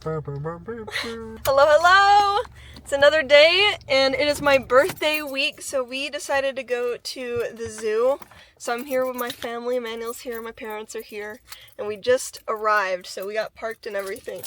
Hello, hello! It's another day, and it is my birthday week, so we decided to go to the zoo. So I'm here with my family, Manuel's here, my parents are here, and we just arrived, so we got parked and everything.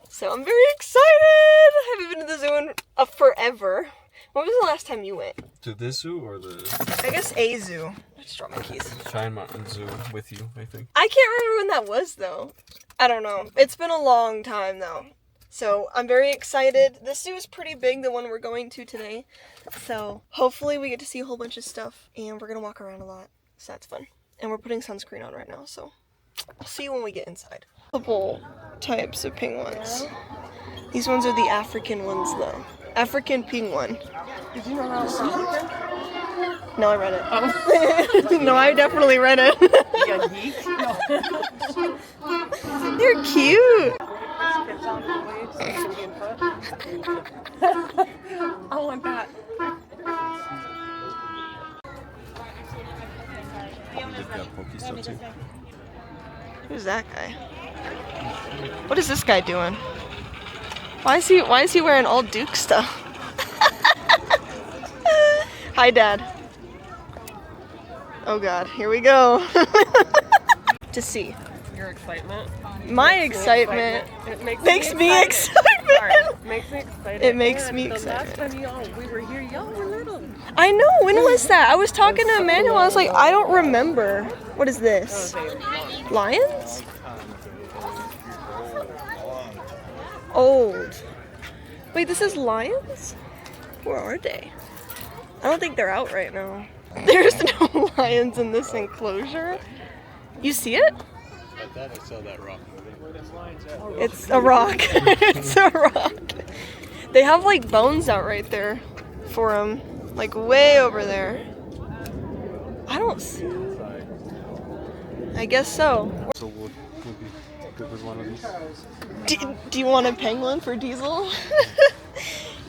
So I'm very excited! I haven't been to the zoo in forever. When was the last time you went? To this zoo or the... I guess a zoo. I just dropped my keys. Cheyenne Mountain Zoo with you, I think. I can't remember when that was, though. I don't know. It's been a long time, though. So I'm very excited. This zoo is pretty big, the one we're going to today. So hopefully we get to see a whole bunch of stuff, and we're going to walk around a lot. So that's fun. And we're putting sunscreen on right now, so we'll see you when we get inside. Couple types of penguins. These ones are the African ones, though. African penguin. Did you know that was African? No, I read it. Oh. No, I definitely read it. You geek? No. They're cute. I want that. Who's that guy? What is this guy doing? Why is he wearing all Duke stuff? Hi, Dad. Oh God, here we go. To see. Your excitement. My excitement. It makes me excited. It makes me excited. It makes And me the excited. last time we were here, y'all were little. I know, when was that? I was talking to Emmanuel, I was like, I don't remember. What is this? Lions? Old. Wait, this is lions? Where are they? I don't think they're out right now. There's no lions in this enclosure. You see it? I thought I saw that rock. It's a rock. It's a rock. They have like bones out right there for them. Like way over there. I don't see. I guess so. So we'll be good with one of these. Do you want a penguin for Diesel?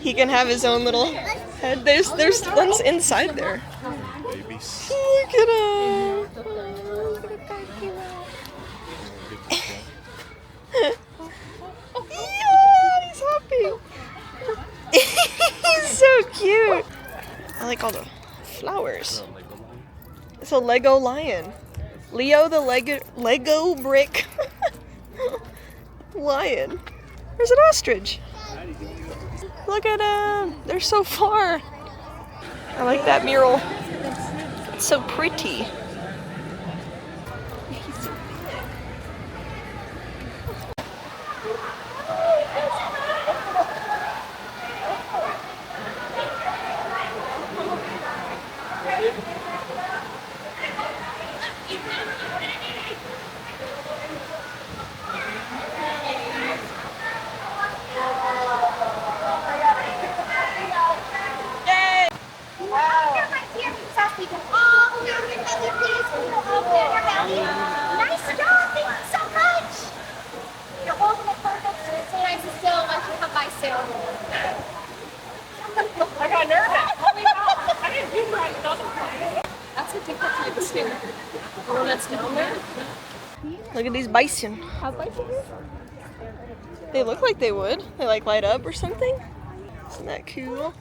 He can have his own little head. There's ones inside there. Babies. Look at him. Look at that yeah, he's happy. He's so cute. I like all the flowers. It's a Lego lion. Leo the Lego brick lion. There's an ostrich. Look at them. They're so far. I like that mural. It's so pretty. Nice job, thank you so much. You're holding it perfect. So nice to still let you come by soon. I got nervous. Holy cow. I didn't do right. That's a difference with the stair. The one that's down there. Look at these bison. How's life for you? They look like they would. They like light up or something. Isn't that cool?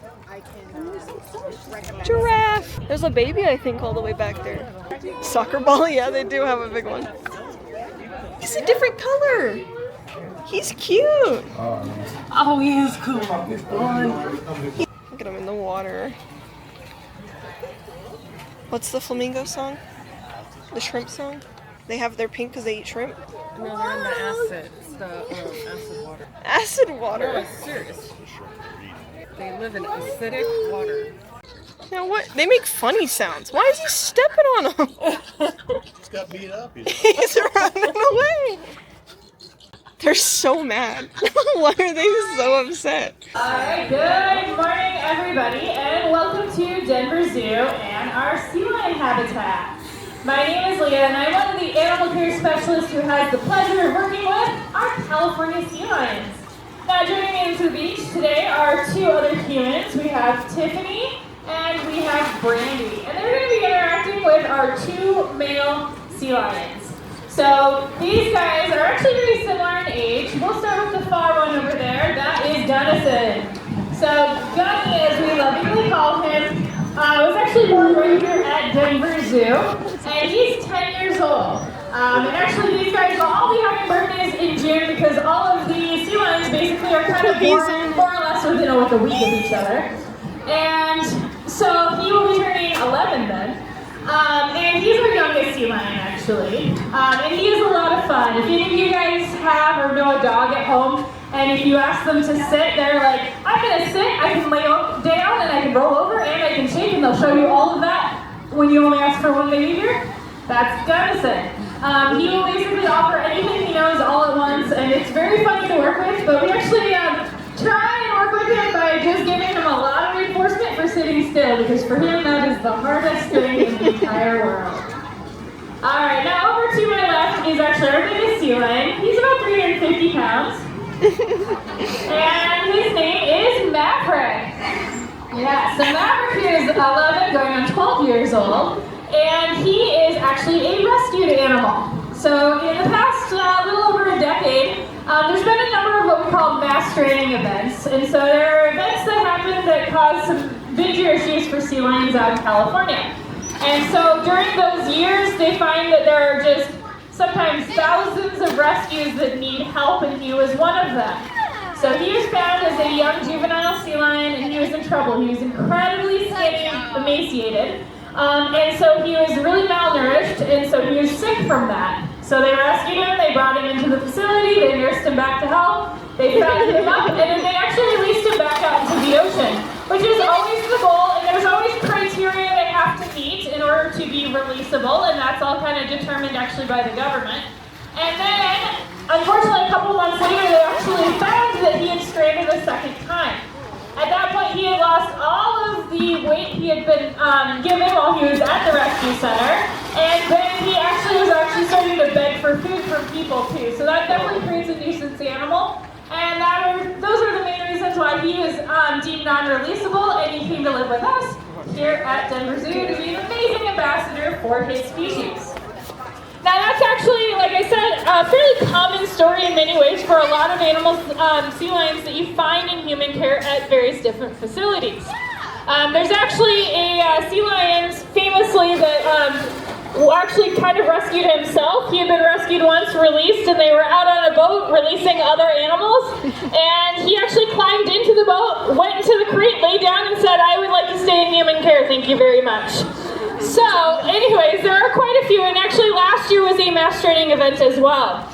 Giraffe. There's a baby, I think, all the way back there. Soccer ball? Yeah, they do have a big one. He's a different color. He's cute. Oh, he is cool. Look at him in the water. What's the flamingo song? The shrimp song? They have their pink because they eat shrimp? No, they're in the acid. It's the acid water. Acid No, water. it's serious. They live in acidic water. Now what? They make funny sounds. Why is he stepping on them? It's got beat up. He's running away. They're so mad. Why are they so upset? Alright, good morning everybody and welcome to Denver Zoo and our sea lion habitat. My name is Leah and I'm one of the animal care specialists who has the pleasure of working with our California sea lions. Now joining me into the beach today are two other humans. We have Tiffany and we have Brandy. And they're going to be interacting with our two male sea lions. So these guys are actually very similar in age. We'll start with the far one over here at Denver Zoo, and he's 10 years old. And actually, these guys will all be having birthdays in June because all of the sea lions basically are kind of more or less within like a week of each other. And so he will be turning 11 then. And he's our youngest sea lion, actually. And he is a lot of fun. If any of you guys have or know a dog at home, and if you ask them to sit, they're like, I'm going to sit, I can lay down, and I can roll over, and I can shake, and they'll show you all of that when you only ask for one behavior. That's Gunnison. He will basically offer anything he knows all at once, and it's very funny to work with, but we actually try and work with him by just giving him a lot of reinforcement for sitting still, because for him that is the hardest thing in the entire world. Alright, now over to my left is actually our biggest sea lion. He's about 350 pounds. And his name is Maverick. Yeah, so Maverick is 11, going on 12 years old, and he is actually a rescued animal. So in the past little over a decade, there's been a number of what we call mass training events, and so there are events that happen that cause some major issues for sea lions out in California. And so during those years, they find that there are just sometimes thousands of rescues that need help, and he was one of them. So he was found as a young juvenile sea lion, and he was in trouble. He was incredibly skinny, emaciated, and so he was really malnourished, and so he was sick from that. So they rescued him, they brought him into the facility, they nursed him back to health, they fattened him up, and then they actually released him back out into the ocean, which is always the goal, and there's always criteria they have to meet in order to be releasable, and that's all kind of determined actually by the government. And then, unfortunately, a couple months later, they actually found that he had stranded a second time. At that point, he had lost all of the weight he had been given while he was at the rescue center, and then he actually was starting to beg for food from people too. So that definitely creates a nuisance animal, and those are the main reasons why he was deemed non-releasable, and he came to live with us here at Denver Zoo to be an amazing ambassador for his species. Now that's actually, like I said, a fairly common story in many ways for a lot of animals, sea lions that you find in human care at various different facilities. There's actually a sea lion famously that actually kind of rescued himself. He had been rescued once, released, and they were out on a boat releasing other animals. And he actually climbed into the boat, went into the crate, laid down, and said, I would like to stay in human care, thank you very much. So, anyways, there are quite a few, and actually last year was a mass training event as well.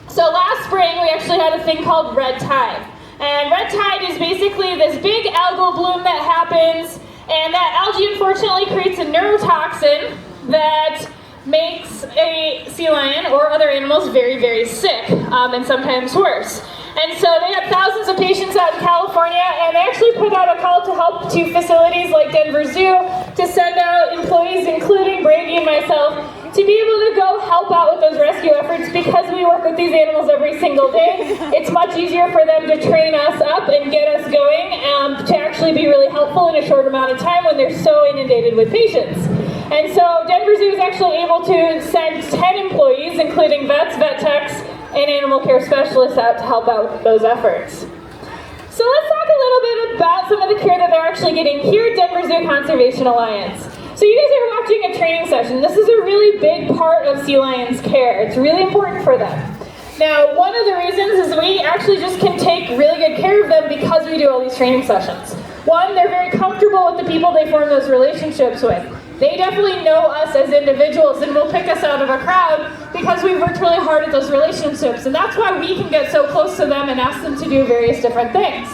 So last spring, we actually had a thing called red tide. And red tide is basically this big algal bloom that happens, and that algae unfortunately creates a neurotoxin that makes a sea lion or other animals very, very sick, and sometimes worse. And so they had thousands of patients out in California, and they actually put out a call to help to facilities like Denver Zoo to send out employees, including Brady and myself, to be able to go help out with those rescue efforts. Because we work with these animals every single day, it's much easier for them to train us up and get us going to actually be really helpful in a short amount of time when they're so inundated with patients. And so Denver Zoo is actually able to send 10 employees, including vets, vet techs, and animal care specialists out to help out with those efforts. So let's talk a little bit about some of the care that they're actually getting here at Denver Zoo Conservation Alliance. So you guys are watching a training session. This is a really big part of sea lions' care. It's really important for them. Now, one of the reasons is we actually just can take really good care of them because we do all these training sessions. One, they're very comfortable with the people they form those relationships with. They definitely know us as individuals and will pick us out of a crowd because we worked really hard at those relationships. And that's why we can get so close to them and ask them to do various different things.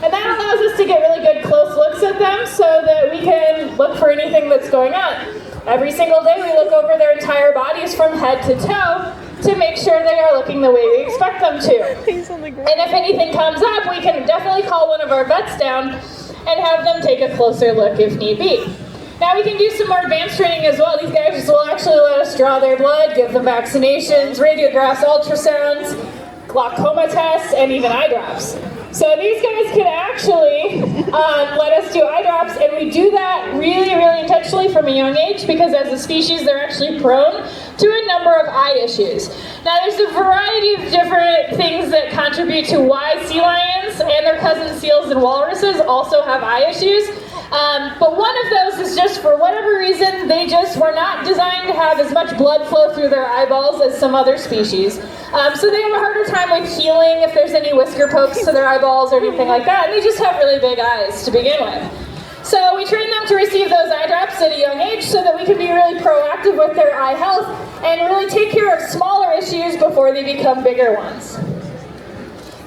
And that allows us to get really good close looks at them so that we can look for anything that's going on. Every single day we look over their entire bodies from head to toe to make sure they are looking the way we expect them to. And if anything comes up, we can definitely call one of our vets down and have them take a closer look if need be. Now we can do some more advanced training as well. These guys will actually let us draw their blood, give them vaccinations, radiographs, ultrasounds, glaucoma tests, and even eye drops. So these guys can actually let us do eye drops, and we do that really, really intentionally from a young age because as a species they're actually prone to a number of eye issues. Now there's a variety of different things that contribute to why sea lions sharks and their cousin seals and walruses also have eye issues. But one of those is just for whatever reason, they just were not designed to have as much blood flow through their eyeballs as some other species. So they have a harder time with healing if there's any whisker pokes to their eyeballs or anything like that. And they just have really big eyes to begin with. So we train them to receive those eye drops at a young age so that we can be really proactive with their eye health and really take care of smaller issues before they become bigger ones.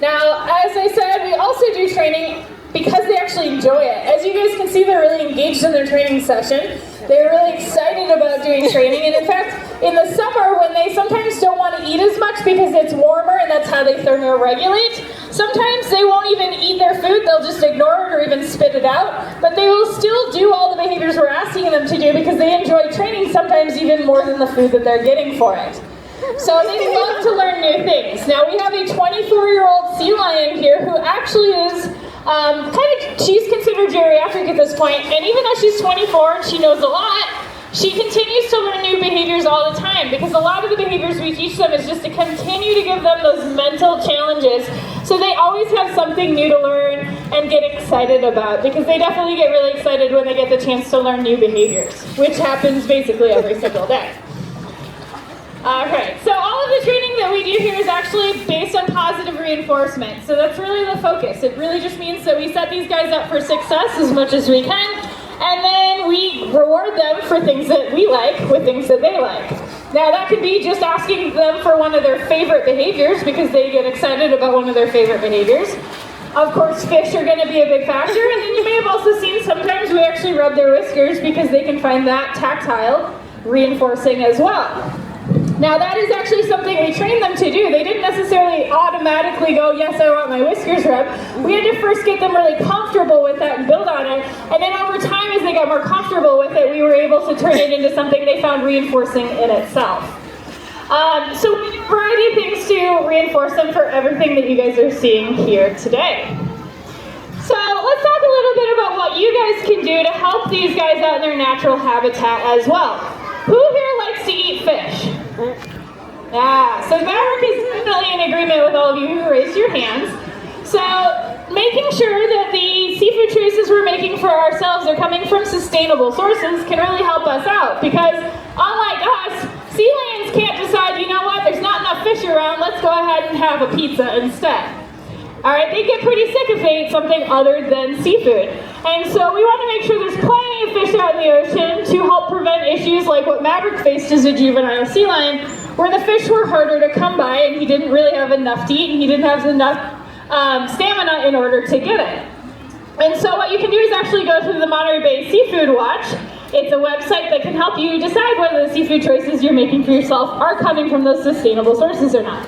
Now, as I said, we also do training because they actually enjoy it. As you guys can see, they're really engaged in their training session. They're really excited about doing training, and in fact, in the summer when they sometimes don't want to eat as much because it's warmer and that's how they thermoregulate, sometimes they won't even eat their food, they'll just ignore it or even spit it out, but they will still do all the behaviors we're asking them to do because they enjoy training sometimes even more than the food that they're getting for it. So they love to learn new things. Now we have a 24-year-old sea lion here who actually is she's considered geriatric at this point, and even though she's 24 and she knows a lot, she continues to learn new behaviors all the time because a lot of the behaviors we teach them is just to continue to give them those mental challenges so they always have something new to learn and get excited about, because they definitely get really excited when they get the chance to learn new behaviors, which happens basically every single day. Alright, so all of the training that we do here is actually based on positive reinforcement. So that's really the focus. It really just means that we set these guys up for success as much as we can, and then we reward them for things that we like with things that they like. Now that could be just asking them for one of their favorite behaviors because they get excited about one of their favorite behaviors. Of course, fish are going to be a big factor, and then you may have also seen sometimes we actually rub their whiskers because they can find that tactile reinforcing as well. Now that is actually something we trained them to do. They didn't necessarily automatically go, yes, I want my whiskers rubbed. We had to first get them really comfortable with that and build on it. And then over time, as they got more comfortable with it, we were able to turn it into something they found reinforcing in itself. So we do a variety of things to reinforce them for everything that you guys are seeing here today. So let's talk a little bit about what you guys can do to help these guys out in their natural habitat as well. Who here likes to eat fish? Yeah, so Maverick is definitely in agreement with all of you who raised your hands. So making sure that the seafood choices we're making for ourselves are coming from sustainable sources can really help us out, because unlike us, sea lions can't decide, you know what, there's not enough fish around, let's go ahead and have a pizza instead. Alright, they get pretty sick if they eat something other than seafood. And so we want to make sure there's plenty of fish out in the ocean to help prevent issues like what Maverick faced as a juvenile sea lion, where the fish were harder to come by and he didn't really have enough to eat and he didn't have enough stamina in order to get it. And so what you can do is actually go to the Monterey Bay Seafood Watch. It's a website that can help you decide whether the seafood choices you're making for yourself are coming from those sustainable sources or not.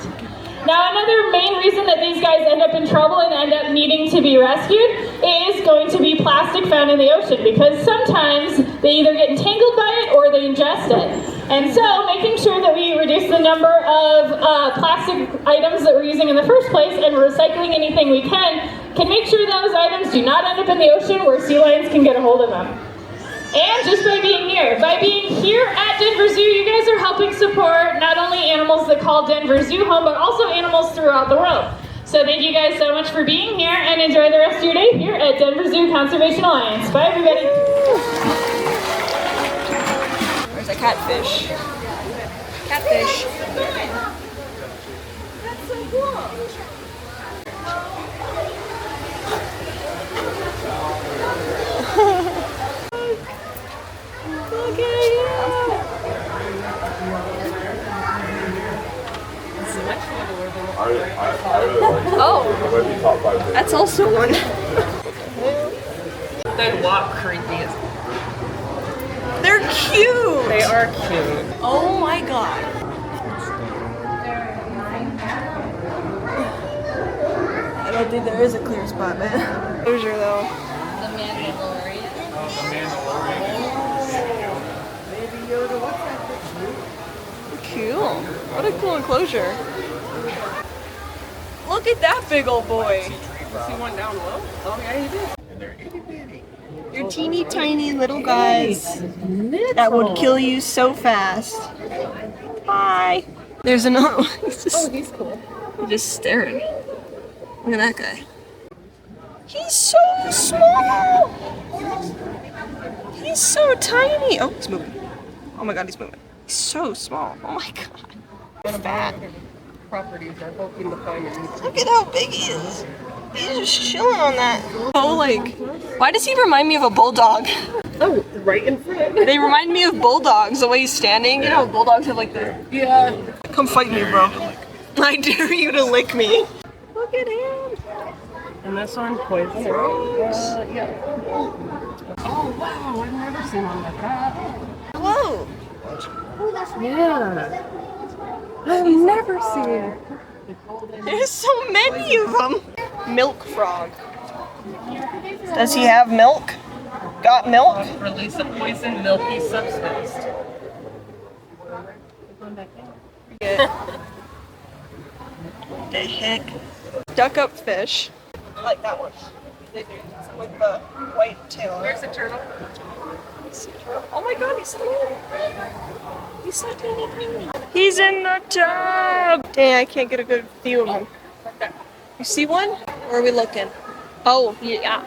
Now, another main reason that these guys end up in trouble and end up needing to be rescued is going to be plastic found in the ocean, because sometimes they either get entangled by it or they ingest it. And so making sure that we reduce the number of plastic items that we're using in the first place and recycling anything we can make sure those items do not end up in the ocean where sea lions can get a hold of them. And just by being here at Denver Zoo, you guys are helping support not only animals that call Denver Zoo home, but also animals throughout the world. So thank you guys so much for being here, and enjoy the rest of your day here at Denver Zoo Conservation Alliance. Bye, everybody. Where's a catfish? Catfish. That's so cool. Look at you! Oh, that's also one. They walk creepy as They're cute! they are cute. Oh my god. I don't think there is a clear spot, man. Closure though. The Mandalorian. Baby Yoda, what's that? Cool. What a cool enclosure. Look at that big old boy. You see one down low? Oh yeah, you did. And they're itty bitty. They're teeny tiny little guys that would kill you so fast. Hi. There's another one. Oh, he's cool. Just staring. Look at that guy. He's so small. He's so tiny. Oh, he's moving. Oh my god, he's moving. He's so small. Oh my god. Fat. Properties are hoping to find a new. Look at how big he is. He's just chilling on that. Oh, like, why does he remind me of a bulldog? Oh, right in front. They remind me of bulldogs, the way he's standing. You know, bulldogs have like the. Yeah. Come fight me, bro. I dare you to lick me. Look at him. And this one, poison. Yeah. Oh wow, I've never seen one like that. Whoa. Yeah. I've never seen. There's so many of them. Milk frog. Does he have milk? Got milk? Release a poison milky substance. The heck? Duck up fish. I like that one. With the white tail. Where's the turtle? Oh my god, he's little. He's so tiny. He's in the tub. Dang, I can't get a good view of him. You see one? Where are we looking? Oh, yeah.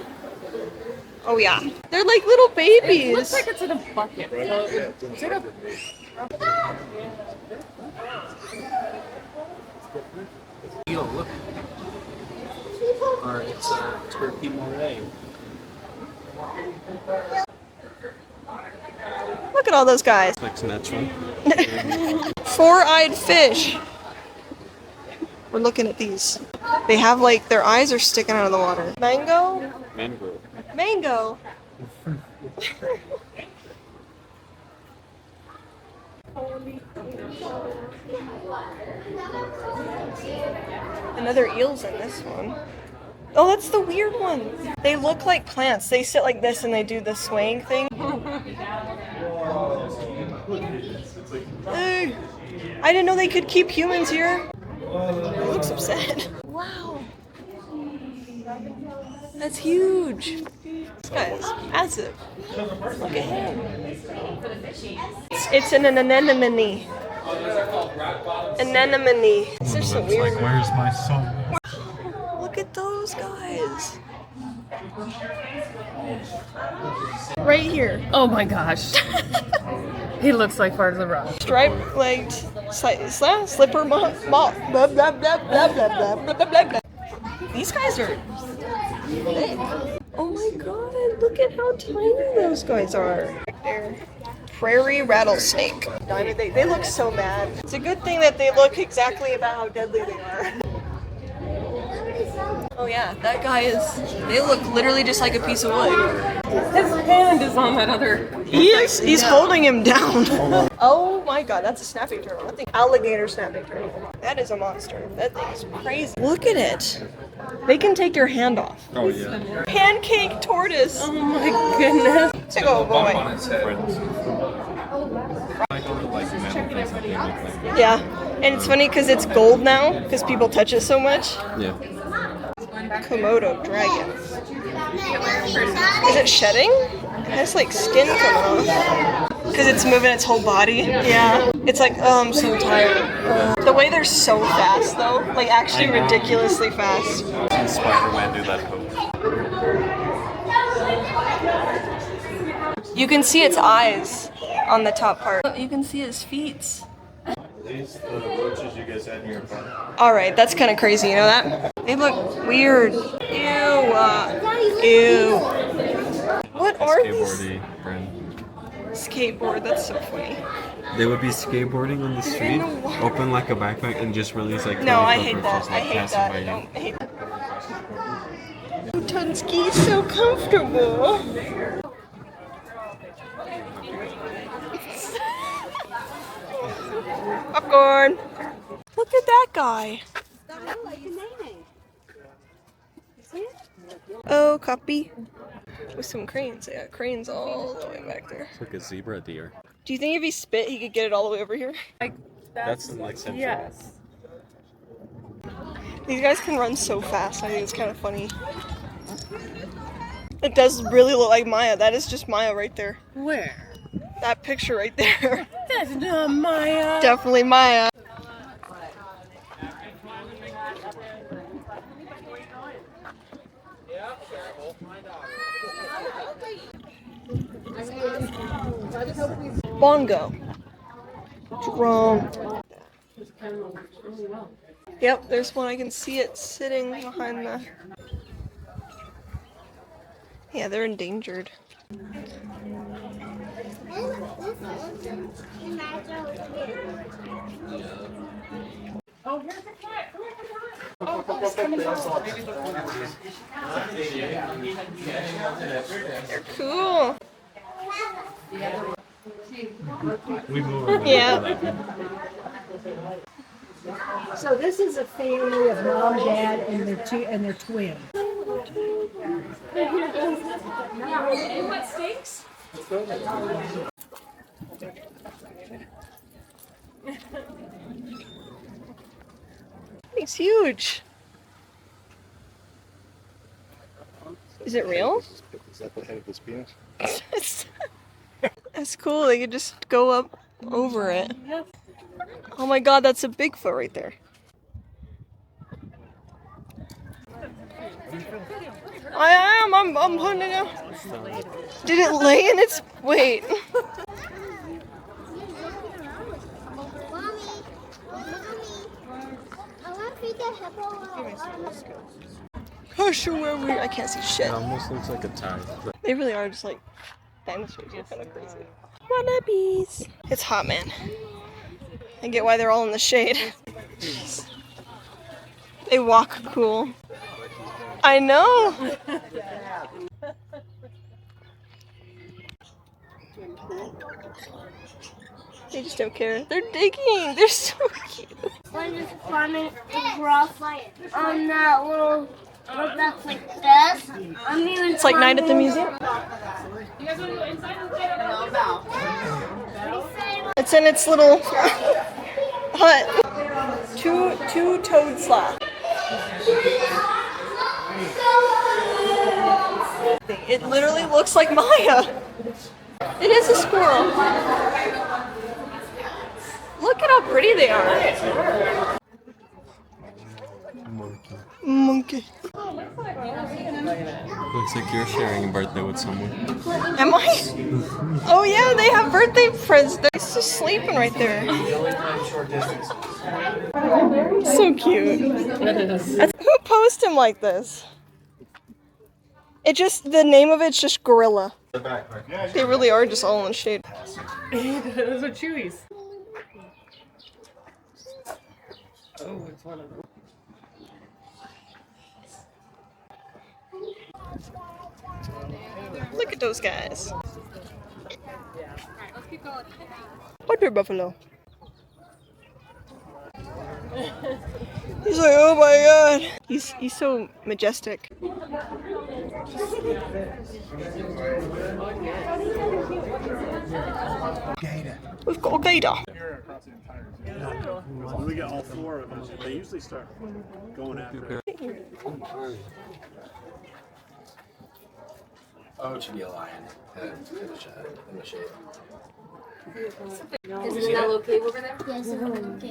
Oh, yeah. They're like little babies. It looks like it's in a bucket. So it's in a... Yo, look. Or it's a turkey moray. Look at all those guys. Looks natural. Four-eyed fish. We're looking at these. They have like, their eyes are sticking out of the water. Mango? Mangrove. Mango. Another eel's in this one. Oh, that's the weird one. They look like plants. They sit like this and they do the swaying thing. Hey, I didn't know they could keep humans here. He looks upset. Wow. That's huge. This guy is massive. Look at him. It's an anemone. Anemone. They're so weird. Where's my soul? Look at those guys. Right here. Oh my gosh. He looks like part of the rock. Stripe-legged slipper moth. Blah, blah, blah, blah, blah, blah, blah, blah, blah. These guys are thick. Oh my god, look at how tiny those guys are. They're prairie rattlesnake. They look so mad. It's a good thing that they look exactly about how deadly they are. Oh yeah, that guy is, they look literally just like a piece of wood. His hand is on that other. He's holding him down. Oh my god, that's a snapping turtle. I think alligator snapping turtle. That is a monster. That thing is crazy. Look at it. They can take your hand off. Oh yeah. Pancake tortoise. Oh my goodness. Big old boy. Yeah, and it's funny because it's gold now because people touch it so much. Yeah. Komodo dragon. Is it shedding? It has like skin coming off. Because it's moving its whole body. Yeah. It's like, oh, I'm so tired. The way they're so fast though, like actually ridiculously fast. And Spider-Man do that pose. You can see its eyes on the top part. You can see his feet. These the roaches you guys had in your apartment. Alright, that's kind of crazy, you know that? They look weird. Ew. Ew. What are these? Skateboarding friend. Skateboard, that's so funny. They would be skateboarding on the street, open like a backpack, and just release like. No, I 20 hate that. cockroaches, I like, hate passing that. by I you. don't hate that. Tunsky is so comfortable. Popcorn. Look at that guy. Oh, copy. With some cranes. They got cranes all the way back there. It's like a zebra deer. Do you think if he spit, he could get it all the way over here? That's in like Central. Yes. These guys can run so fast. I think it's kind of funny. It does really look like Maya. That is just Maya right there. Where? That picture right there. That's not Maya. Definitely Maya. Bongo. Drum. Yep, there's one. I can see it sitting behind the... Yeah, they're endangered. Oh, here's the cat. Come here, oh, it's coming out. They're cool. We move. Yeah. So this is a family of mom, dad, and their twin. And what stinks? It's huge. Is it real? Is that the head of his penis? That's cool. They could just go up over it. Oh my god, that's a Bigfoot right there. I am. I'm putting it out. Did it lay in its... Wait. Gosh, where we... I can't see shit. It almost looks like a tie. They really are just like dinosaurs. They're kind of crazy. Wannabes. It's hot, man. I get why they're all in the shade. They walk cool. I know. They just don't care. They're digging. They're so cute. One is climbing across on that little that's like this. I'm even It's like night at the museum. You guys want to go inside and play? It's in its little hut. Two toad sloth. It literally looks like Maya. It is a squirrel. Look at how pretty they are. Monkey. Looks like you're sharing a birthday with someone. Am I? Oh yeah, they have birthday presents. They're just sleeping right there. So cute. Who posed him like this? The name of it's just gorilla. They really are just all in the shade. Those are Chewies. Oh, it's one of them. Look at those guys. Water buffalo. He's like, oh my god. He's so majestic. We've got a gator. When we get all four of them, they usually start going after it. Oh, it should be a lion in the shape. Is it now okay over there?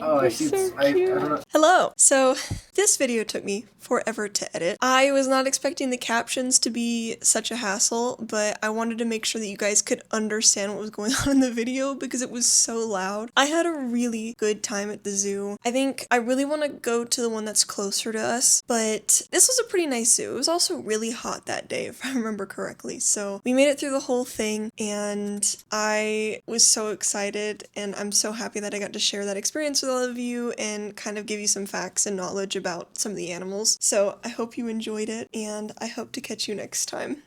Oh, I see. I don't know. Hello! So, this video took me forever to edit. I was not expecting the captions to be such a hassle, but I wanted to make sure that you guys could understand what was going on in the video because it was so loud. I had a really good time at the zoo. I think I really want to go to the one that's closer to us, but this was a pretty nice zoo. It was also really hot that day, if I remember correctly. So, we made it through the whole thing, and I was so excited, and I'm so happy that I got to share that experience with all of you and kind of give you some facts and knowledge about some of the animals. So I hope you enjoyed it, and I hope to catch you next time.